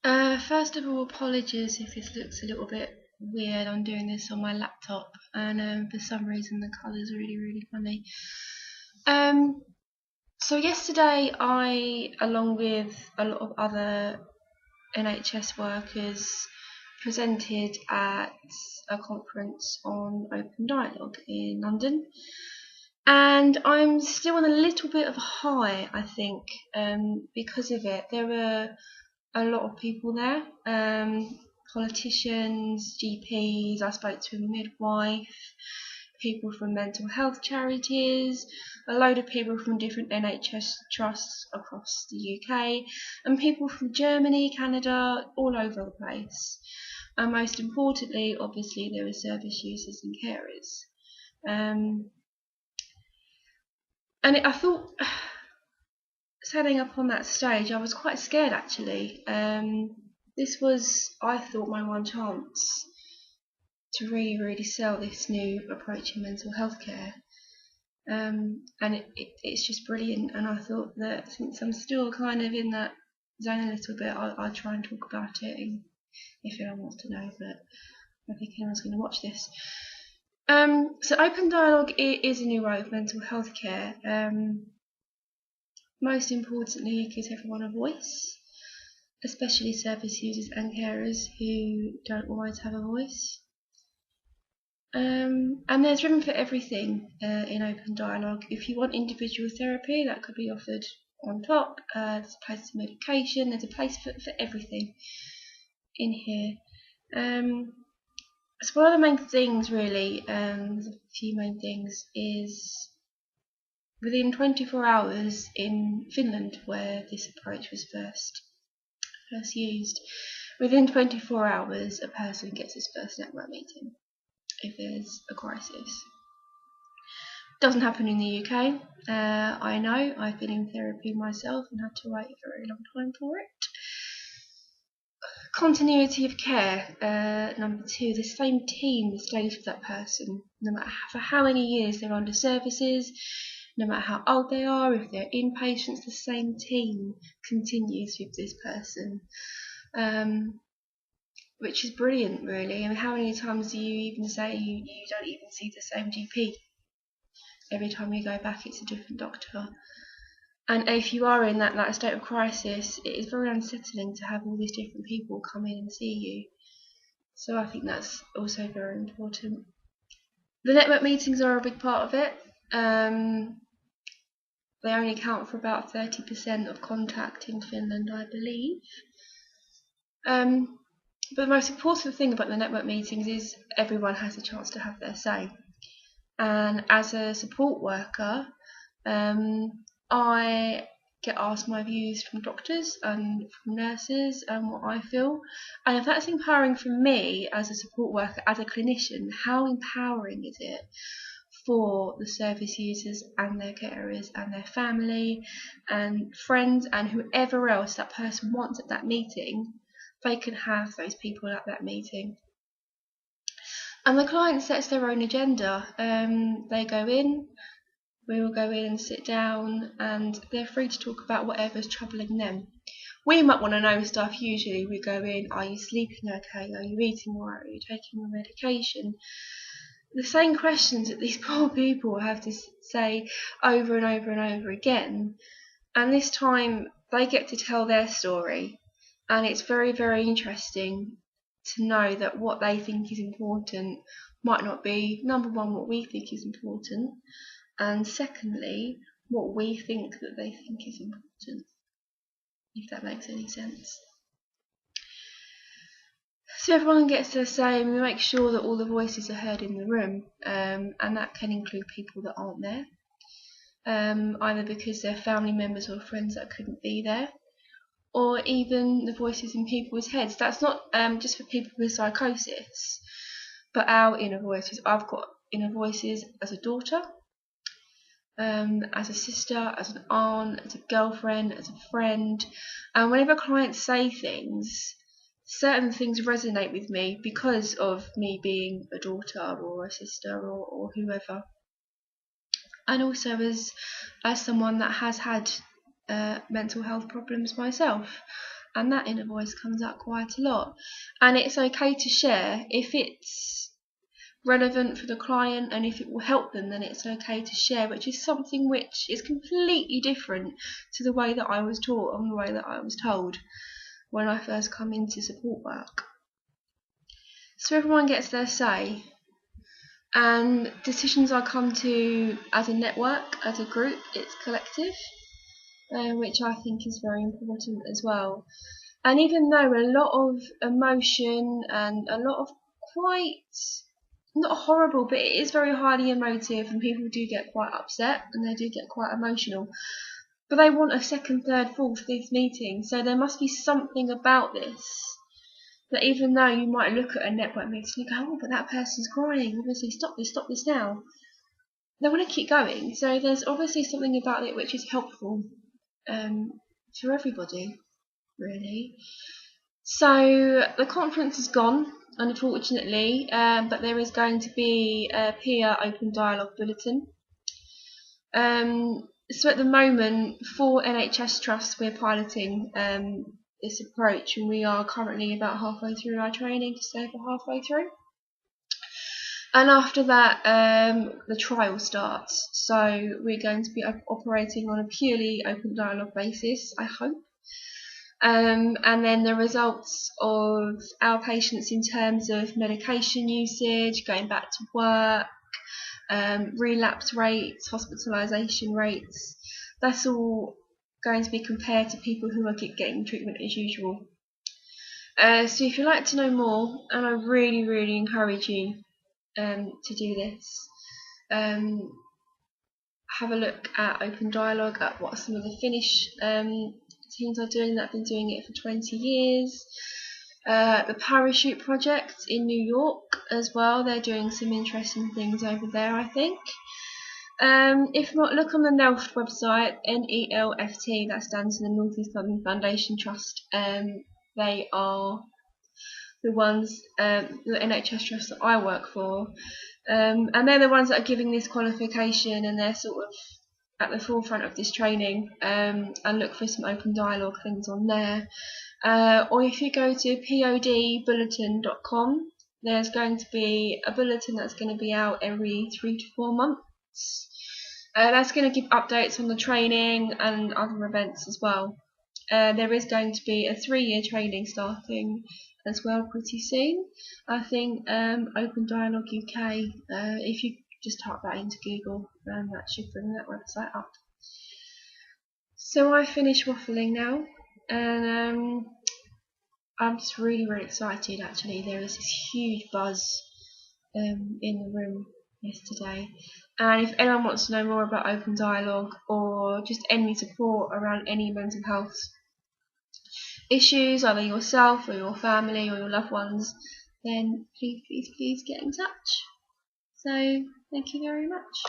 First of all, apologies if this looks a little bit weird. I'm doing this on my laptop, and for some reason the colours are really funny. So yesterday I, along with a lot of other NHS workers, presented at a conference on open dialogue in London, and I'm still on a little bit of a high, I think, because of it. There were a lot of people there, politicians, GPs. I spoke to a midwife, people from mental health charities, a load of people from different NHS trusts across the UK, and people from Germany, Canada, all over the place. And most importantly, obviously, there were service users and carers. I thought, standing up on that stage, I was quite scared actually. This was, I thought, my one chance to really sell this new approach in mental health care. And it's just brilliant. And I thought that since I'm still kind of in that zone a little bit, I'll try and talk about it if anyone wants to know, but I don't think anyone's going to watch this. So open dialogue is a new way of mental health care. Most importantly, it gives everyone a voice, especially service users and carers who don't always have a voice. And there's room for everything in open dialogue. If you want individual therapy, that could be offered on top. There's a place for medication. There's a place for everything in here. So one of the main things, really, there's a few main things, is within 24 hours in Finland, where this approach was first used, within 24 hours a person gets his first network meeting if there's a crisis. Doesn't happen in the UK. I know, I've been in therapy myself and had to wait a very long time for it. Continuity of care. Number two, the same team stays with that person, no matter for how many years they're under services, no matter how old they are, if they're inpatients, the same team continues with this person, which is brilliant, really. I mean, how many times do you even say you don't even see the same GP? Every time you go back, it's a different doctor. And if you are in that state of crisis, it is very unsettling to have all these different people come in and see you. So I think that's also very important. The network meetings are a big part of it. They only account for about 30% of contact in Finland, I believe. But the most important thing about the network meetings is everyone has a chance to have their say. And as a support worker, I get asked my views from doctors and from nurses and what I feel. And if that's empowering for me as a support worker, as a clinician, how empowering is it for the service users and their carers and their family and friends and whoever else that person wants at that meeting? They can have those people at that meeting. And the client sets their own agenda. They go in, we will go in and sit down, and they're free to talk about whatever's troubling them. We might want to know stuff. Usually we go in, are you sleeping okay? Are you eating alright? Are you taking your medication? The same questions that these poor people have to say over and over and over again. And this time they get to tell their story. And it's very interesting to know that what they think is important might not be, number one, what we think is important, and secondly, what we think that they think is important, if that makes any sense. So everyone gets their say, and we make sure that all the voices are heard in the room, and that can include people that aren't there, either because they're family members or friends that couldn't be there, or even the voices in people's heads. That's not just for people with psychosis, but our inner voices. I've got inner voices as a daughter, as a sister, as an aunt, as a girlfriend, as a friend. And whenever clients say things, certain things resonate with me because of me being a daughter or a sister or whoever. And also as someone that has had mental health problems myself. and that inner voice comes out quite a lot. And it's okay to share if it's relevant for the client, and if it will help them, then it's okay to share, which is something which is completely different to the way that I was taught and the way that I was told when I first come into support work. So everyone gets their say, and decisions I come to as a network, as a group, it's collective, which I think is very important as well. And even though a lot of emotion and a lot of quite, not horrible, but it is very highly emotive, and people do get quite upset and they do get quite emotional, but they want a second, third, fourth, fifth meeting. So there must be something about this that even though you might look at a network meeting and go, oh, but that person's crying, obviously stop this now, they want to keep going. So there's obviously something about it which is helpful for everybody, really. So the conference is gone, unfortunately, but there is going to be a peer open dialogue bulletin. So at the moment, for NHS Trust, we're piloting this approach, and we are currently about halfway through our training, just over halfway through. And after that, the trial starts. So we're going to be operating on a purely open dialogue basis, I hope. And then the results of our patients in terms of medication usage, going back to work, relapse rates, hospitalisation rates, that's all going to be compared to people who are getting treatment as usual. So if you'd like to know more, and I really encourage you to do this, have a look at Open Dialogue, at what some of the Finnish teams are doing that have been doing it for 20 years. The Parachute Project in New York as well, they're doing some interesting things over there, I think. If not, look on the NELFT website, NELFT, that stands for the North East London Foundation Trust. They are the ones, the NHS Trust that I work for, and they're the ones that are giving this qualification, and they're sort of at the forefront of this training, and look for some open dialogue things on there. Or if you go to podbulletin.com, there's going to be a bulletin that's going to be out every 3 to 4 months. That's going to give updates on the training and other events as well. There is going to be a 3-year training starting as well pretty soon. I think Open Dialogue UK, if you just type that into Google, that should bring that website up. So I finished waffling now, and I'm just really excited actually. There was this huge buzz in the room yesterday, and if anyone wants to know more about Open Dialogue or just any support around any mental health issues, either yourself or your family or your loved ones, then please get in touch. So thank you very much.